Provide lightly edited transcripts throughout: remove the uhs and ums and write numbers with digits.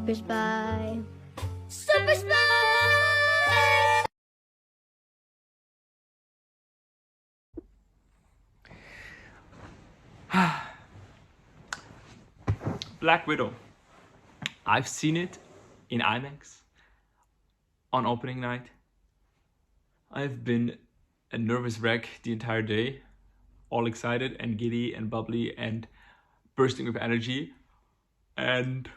Super Spy. Super Spy! Black Widow. I've seen it in IMAX on opening night. I've been a nervous wreck the entire day, all excited and giddy and bubbly and bursting with energy. And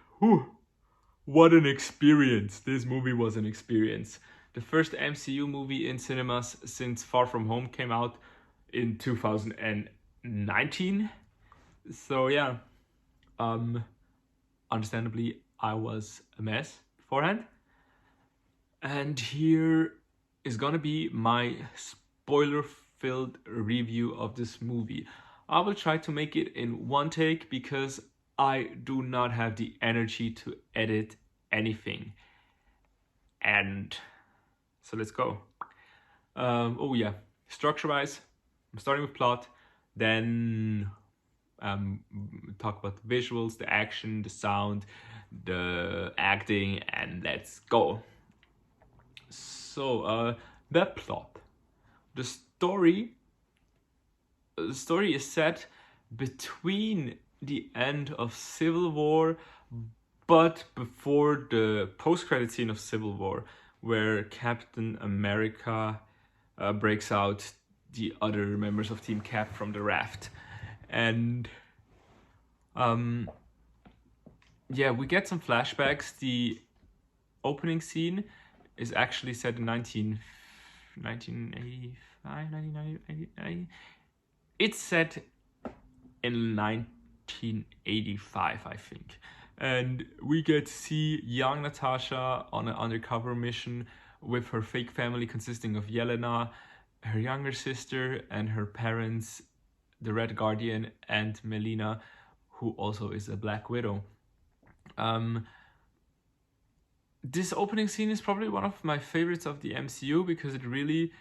what an experience! This movie was an experience. The first MCU movie in cinemas since Far From Home came out in 2019. So yeah, understandably, I was a mess beforehand. And here is gonna be my spoiler-filled review of this movie. I will try to make it in one take because I do not have the energy to edit anything. And so let's go. Oh yeah, structure-wise, I'm starting with plot, then talk about the visuals, the action, the sound, the acting, and let's go. So, the plot. The story is set between the end of Civil War, but before the post-credit scene of Civil War, where Captain America breaks out the other members of Team Cap from the raft. And yeah, we get some flashbacks. The opening scene is actually set in 1985. It's set in 1985, I think. And we get to see young Natasha on an undercover mission with her fake family consisting of Yelena, her younger sister, and her parents, the Red Guardian, and Melina, who also is a Black Widow. This opening scene is probably one of my favorites of the MCU because it really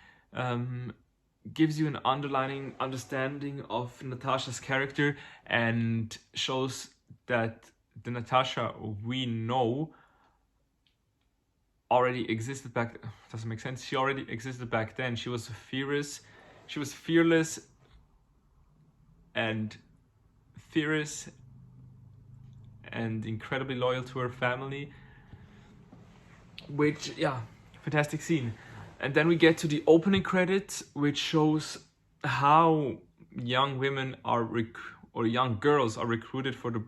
gives you an underlying understanding of Natasha's character and shows that the Natasha we know already existed back. Doesn't make sense. She already existed back then. She was fearless and fierce and incredibly loyal to her family. Which, yeah, fantastic scene. And then we get to the opening credits, which shows how young women or young girls are recruited for the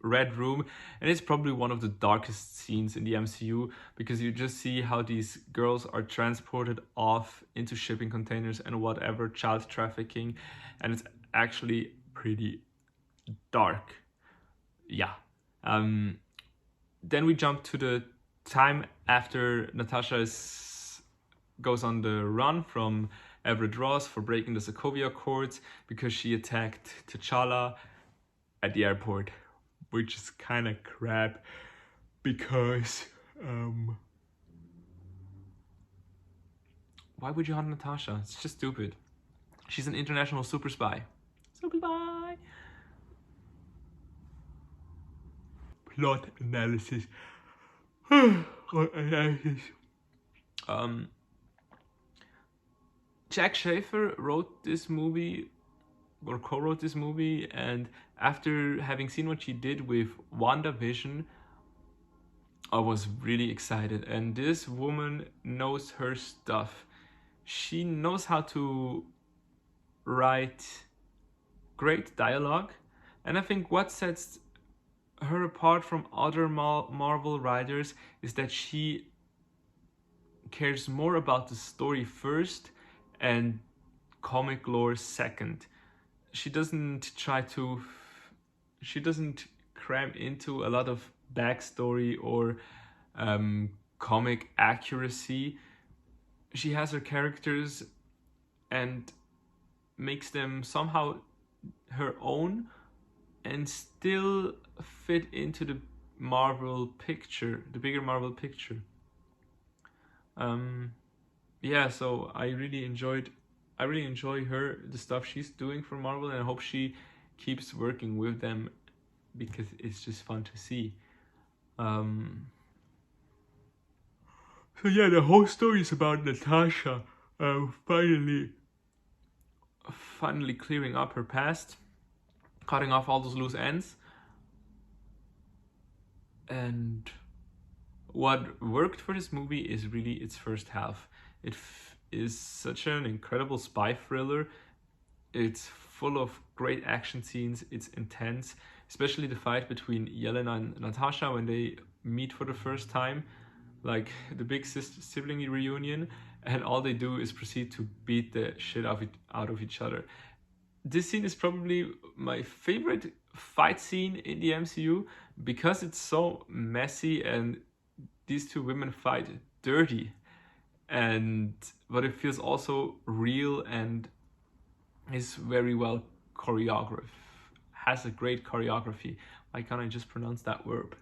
Red Room. And it's probably one of the darkest scenes in the MCU because you just see how these girls are transported off into shipping containers and whatever, child trafficking. And it's actually pretty dark. Yeah. Then we jump to the time after Natasha goes on the run from Everett Ross for breaking the Sokovia Accords because she attacked T'Challa at the airport, which is kind of crap because why would you hunt Natasha? It's just stupid. She's an international super spy. Super spy. Plot analysis. Jack Schaefer wrote this movie or co-wrote this movie, and after having seen what she did with WandaVision, I was really excited. And this woman knows her stuff. She knows how to write great dialogue, and I think what sets her apart from other Marvel writers is that she cares more about the story first and comic lore second. She doesn't cram into a lot of backstory or comic accuracy. She has her characters and makes them somehow her own and still fit into the Marvel picture, the bigger Marvel picture. Yeah, so I really enjoy the stuff she's doing for Marvel, and I hope she keeps working with them because it's just fun to see. Um, so yeah, the whole story is about Natasha finally clearing up her past, cutting off all those loose ends. And what worked for this movie is really its first half. It is such an incredible spy thriller. It's full of great action scenes. It's intense, especially the fight between Yelena and Natasha when they meet for the first time, like the big sibling reunion, and all they do is proceed to beat the shit out of each other. This scene is probably my favorite fight scene in the MCU because it's so messy and these two women fight dirty, and but it feels also real and is very well choreographed. Has a great choreography. Why can't I just pronounce that verb?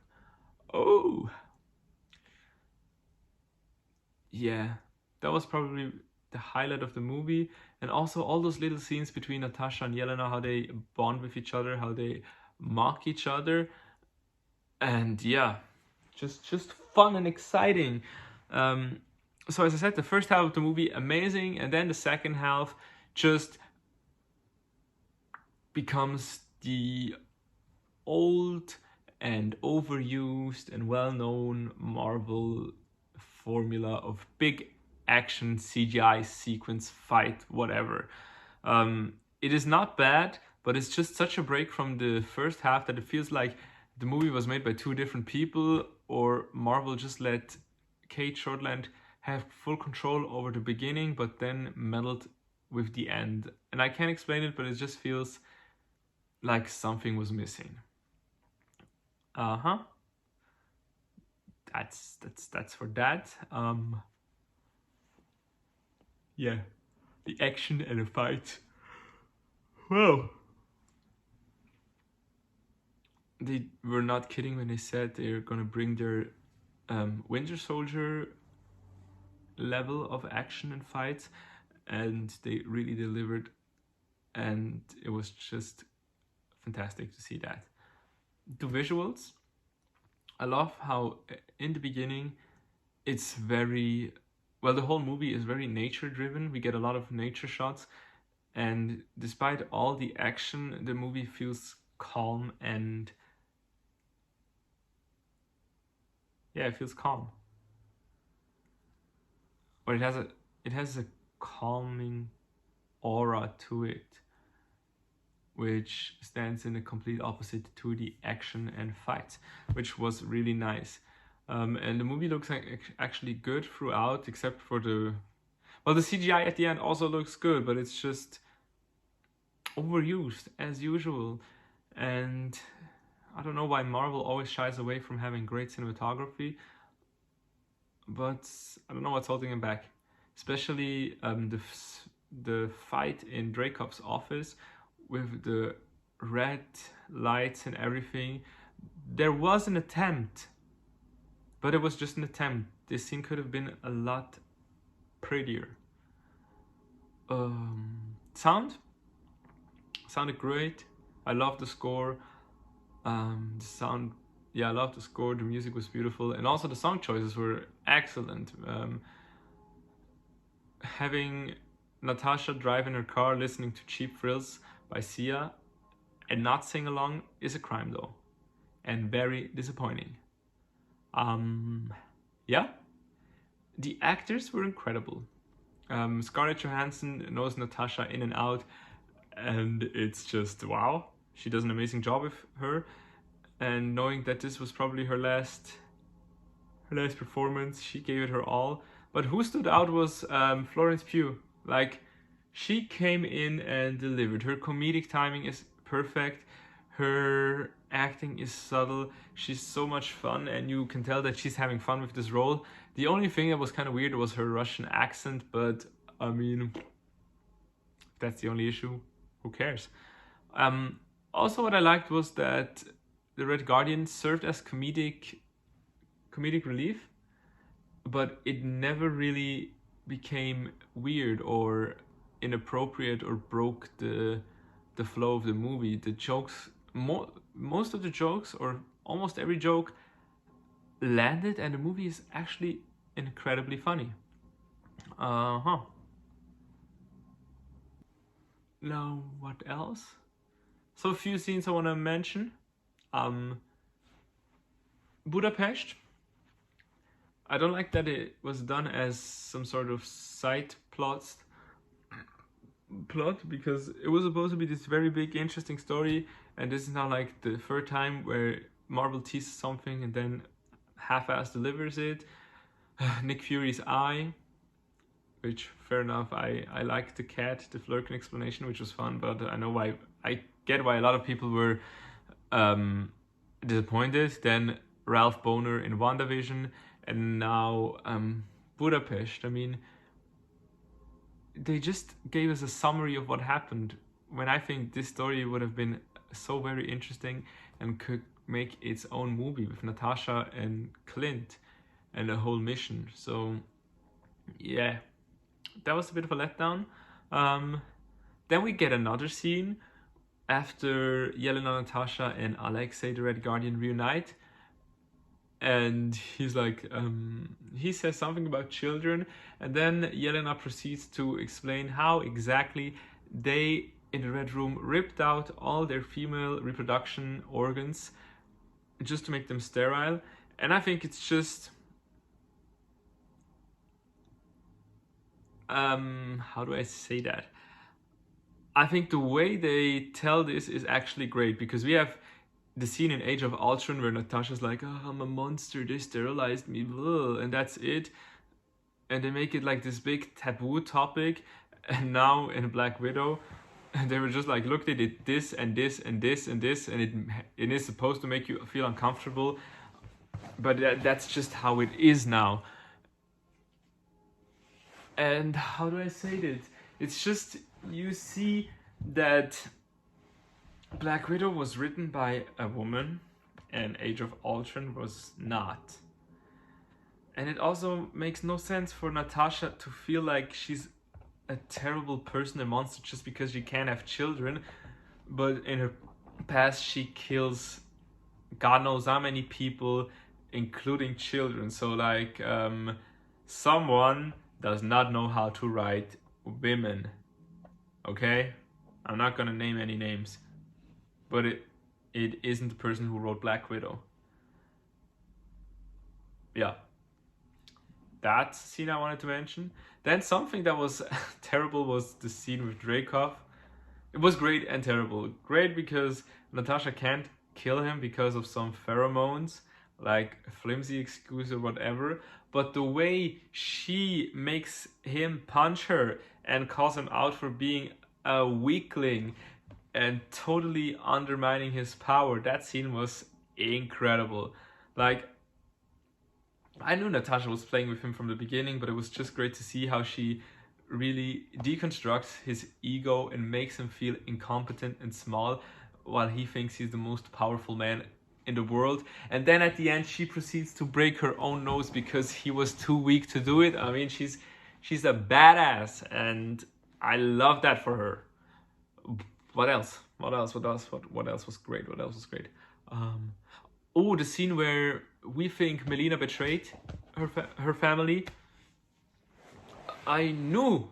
Oh, yeah, that was probably the highlight of the movie. And also all those little scenes between Natasha and Yelena, how they bond with each other, how they mock each other, and yeah, just fun and exciting. Um, so as I said, the first half of the movie amazing, and then the second half just becomes the old and overused and well-known Marvel formula of big action CGI sequence fight whatever. It is not bad, but it's just such a break from the first half that it feels like the movie was made by two different people, or Marvel just let Kate Shortland have full control over the beginning but then meddled with the end. And I can't explain it, but it just feels like something was missing. Uh-huh. That's for that. Yeah. The action and the fight. Well, they were not kidding when they said they're gonna bring their Winter Soldier level of action and fights, and they really delivered, and it was just fantastic to see that. The visuals, I love how in the beginning it's very well, the whole movie is very nature driven. We get a lot of nature shots, and despite all the action, the movie feels calm and yeah, it feels calm. Or it has a calming aura to it, which stands in a complete opposite to the action and fights, which was really nice. And the movie looks like actually good throughout, except for the CGI at the end also looks good, but it's just overused as usual. And I don't know why Marvel always shies away from having great cinematography, but I don't know what's holding him back. Especially the fight in Dreykov's office with the red lights and everything. There was an attempt, but it was just an attempt. This scene could have been a lot prettier. Sounded great. I love the score. The sound, yeah, I love the score. The music was beautiful, and also the song choices were excellent. Having Natasha drive in her car listening to Cheap Thrills by Sia and not sing along is a crime, though, and very disappointing. Yeah, the actors were incredible. Scarlett Johansson knows Natasha in and out, and it's just wow. She does an amazing job with her, and knowing that this was probably her last performance, she gave it her all. But who stood out was Florence Pugh. Like, she came in and delivered. Her comedic timing is perfect. Her acting is subtle. She's so much fun, and you can tell that she's having fun with this role. The only thing that was kind of weird was her Russian accent, but I mean, if that's the only issue, who cares? Also, what I liked was that the Red Guardian served as comedic relief, but it never really became weird or inappropriate or broke the flow of the movie. The jokes, most of the jokes, or almost every joke, landed, and the movie is actually incredibly funny. Uh-huh. Now, what else? So a few scenes I want to mention. Um, Budapest. I don't like that it was done as some sort of side plot, because it was supposed to be this very big, interesting story, and this is now like the third time where Marvel teases something and then half-ass delivers it. Nick Fury's eye, which fair enough. I liked the cat, the Flurkin explanation, which was fun, but I know why. I get why a lot of people were disappointed. Then Ralph Boner in WandaVision, and now Budapest. I mean, they just gave us a summary of what happened, when I think this story would have been so very interesting and could make its own movie with Natasha and Clint and a whole mission. So yeah, that was a bit of a letdown. Then we get another scene after Yelena, Natasha, and Alexei the Red Guardian reunite, and he's like, he says something about children, and then Yelena proceeds to explain how exactly they in the Red Room ripped out all their female reproduction organs just to make them sterile. And I think it's just how do I say that? I think the way they tell this is actually great, because we have the scene in Age of Ultron where Natasha's like, oh, I'm a monster, they sterilized me, blah, and that's it. And they make it like this big taboo topic. And now in Black Widow, they were just like, look, they did this and this and this and this, and it is supposed to make you feel uncomfortable, but that's just how it is now. And how do I say this? It's just, you see that Black Widow was written by a woman and Age of Ultron was not. And it also makes no sense for Natasha to feel like she's a terrible person, a monster, just because she can't have children. But in her past, she kills God knows how many people, including children. So like, someone does not know how to write women. Okay? I'm not gonna name any names. But it isn't the person who wrote Black Widow. Yeah. That scene I wanted to mention. Then something that was terrible was the scene with Dreykov. It was great and terrible. Great because Natasha can't kill him because of some pheromones, like a flimsy excuse or whatever. But the way she makes him punch her and calls him out for being a weakling and totally undermining his power, that scene was incredible. Like, I knew Natasha was playing with him from the beginning, but it was just great to see how she really deconstructs his ego and makes him feel incompetent and small while he thinks he's the most powerful man in the world. And then at the end, she proceeds to break her own nose because he was too weak to do it. I mean, she's a badass, and I love that for her. What else? What else was great? Oh, the scene where we think Melina betrayed her family. I knew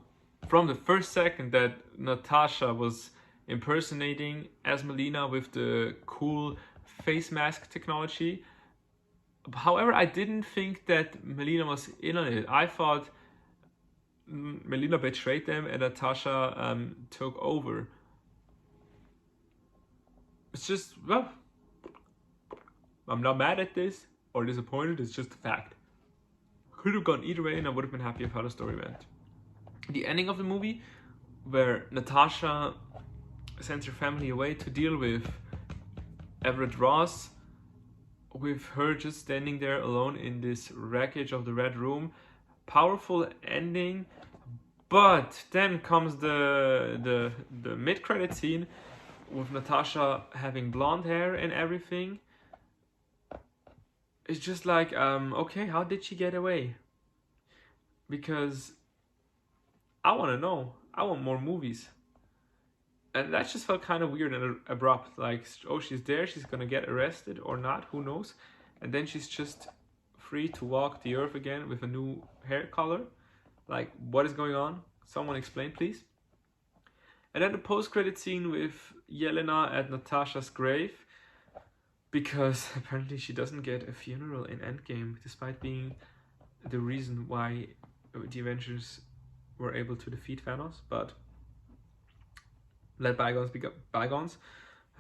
from the first second that Natasha was impersonating as Melina with the cool face mask technology. However, I didn't think that Melina was in on it. I thought Melina betrayed them and Natasha took over. It's just, well, I'm not mad at this or disappointed, it's just a fact. Could have gone either way and I would have been happy with how the story went. The ending of the movie, where Natasha sends her family away to deal with Everett Ross, with her just standing there alone in this wreckage of the Red Room. Powerful ending, but then comes the mid-credit scene with Natasha having blonde hair and everything. It's just like, okay, how did she get away? Because I want to know. I want more movies. And that just felt kind of weird and abrupt. Like, oh, she's there, she's gonna get arrested or not, who knows? And then she's just free to walk the earth again with a new hair color. Like, what is going on? Someone explain, please. And then the post-credit scene with Yelena at Natasha's grave, because apparently she doesn't get a funeral in Endgame, despite being the reason why the Avengers were able to defeat Thanos. But let bygones be bygones.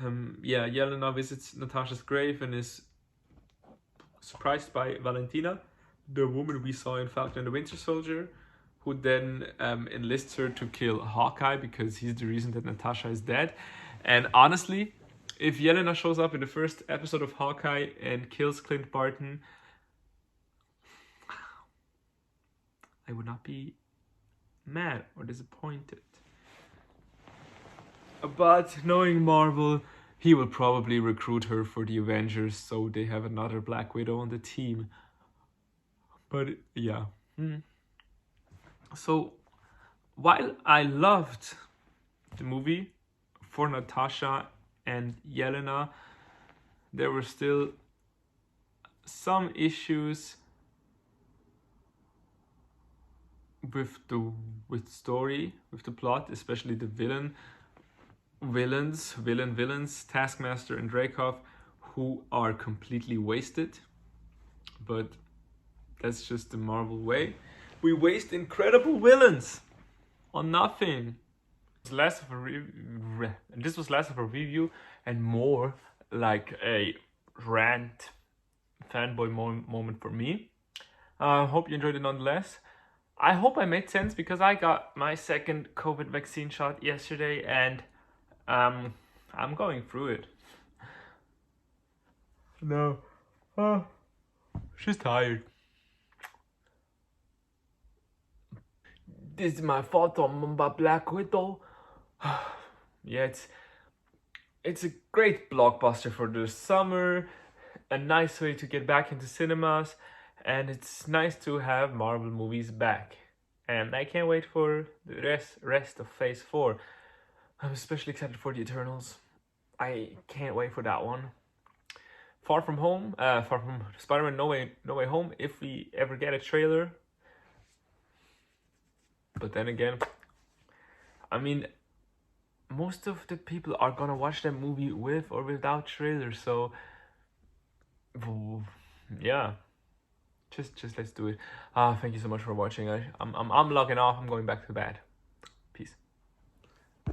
Yelena visits Natasha's grave and is surprised by Valentina, the woman we saw in Falcon and the Winter Soldier, who then enlists her to kill Hawkeye because he's the reason that Natasha is dead. And honestly, if Yelena shows up in the first episode of Hawkeye and kills Clint Barton, I would not be mad or disappointed. But knowing Marvel, he will probably recruit her for the Avengers, so they have another Black Widow on the team. But yeah. So while I loved the movie for Natasha and Yelena, there were still some issues with the story, with the plot, especially the villains, Taskmaster and Dreykov, who are completely wasted. But that's just the Marvel way. We waste incredible villains on nothing. This was less of a review and more like a rant fanboy moment for me. Hope you enjoyed it nonetheless. I hope I made sense, because I got my second COVID vaccine shot yesterday and I'm going through it. No. She's tired. This is my thoughts on Black Widow. Yeah, it's a great blockbuster for the summer, a nice way to get back into cinemas, and it's nice to have Marvel movies back. And I can't wait for the rest of Phase 4. I'm especially excited for the Eternals. I can't wait for that one. Far From Spider-Man No Way Home, if we ever get a trailer. But then again, I mean, most of the people are gonna watch that movie with or without trailers, so yeah, just let's do it. Thank you so much for watching. I'm logging off. I'm going back to bed. Peace.